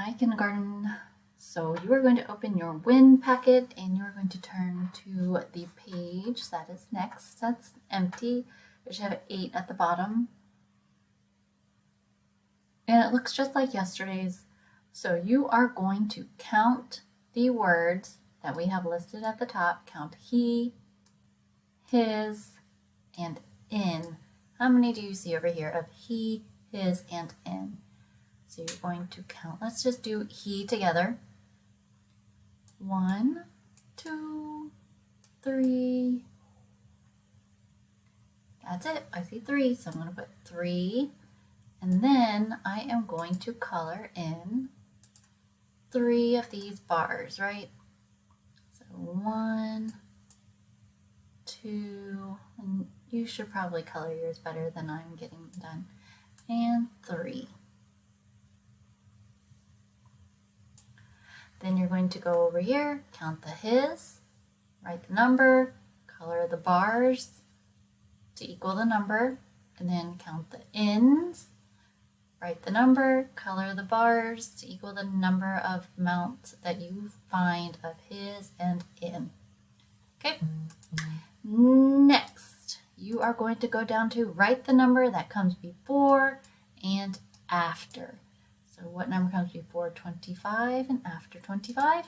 Hi, kindergarten. So you are going to open your WIN packet and you're going to turn to the page that is next. That's empty. It should have 8 at the bottom. And it looks just like yesterday's. So you are going to count the words that we have listed at the top. Count he, his, and in. How many do you see over here of he, his, and in? So you're going to count. Let's just do he together. 1, 2, 3. That's it. I see 3, so I'm going to put 3. And then I am going to color in 3 of these bars, right? So 1, 2, and you should probably color yours better than I'm getting done, and 3. Then you're going to go over here, count the his, write the number, color the bars to equal the number, and then count the ins, write the number, color the bars to equal the number of amounts that you find of his and in. Okay? Next, you are going to go down to write the number that comes before and after. So what number comes before 25 and after 25?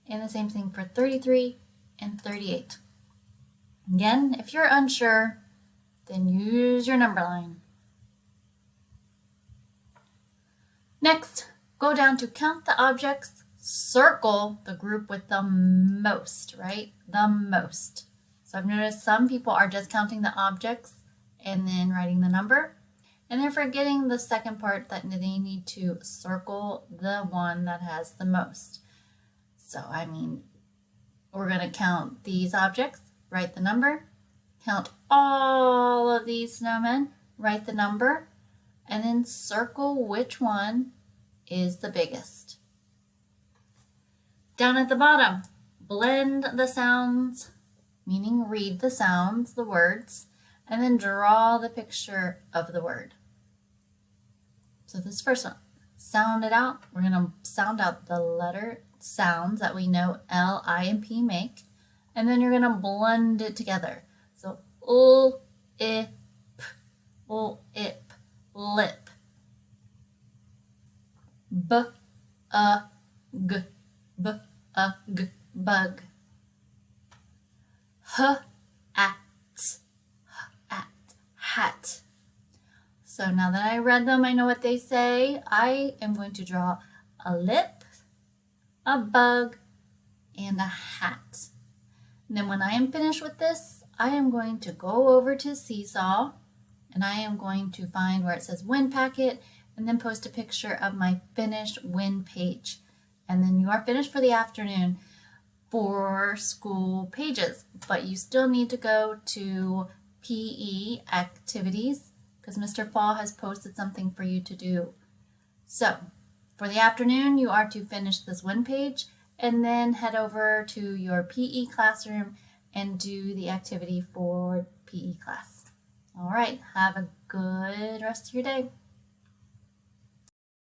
And the same thing for 33 and 38. Again, if you're unsure, then use your number line. Next, go down to count the objects, circle the group with the most, right? The most. So I've noticed some people are just counting the objects and then writing the number. And they're forgetting the second part that they need to circle the one that has the most. So, we're going to count these objects, write the number, count all of these snowmen, write the number, and then circle which one is the biggest. Down at the bottom, blend the sounds, meaning read the sounds, the words, and then draw the picture of the word. So this first one, sound it out. We're going to sound out the letter sounds that we know L, I, and P make. And then you're going to blend it together. So ul, ip, lip. B, g, bug. H, at, hat. So now that I read them, I know what they say. I am going to draw a lip, a bug, and a hat. And then when I am finished with this, I am going to go over to Seesaw and I am going to find where it says WIN packet and then post a picture of my finished WIN page. And then you are finished for the afternoon for school pages, but you still need to go to PE activities because Mr. Fall has posted something for you to do. So for the afternoon, you are to finish this WIN page and then head over to your PE classroom and do the activity for PE class. All right, have a good rest of your day.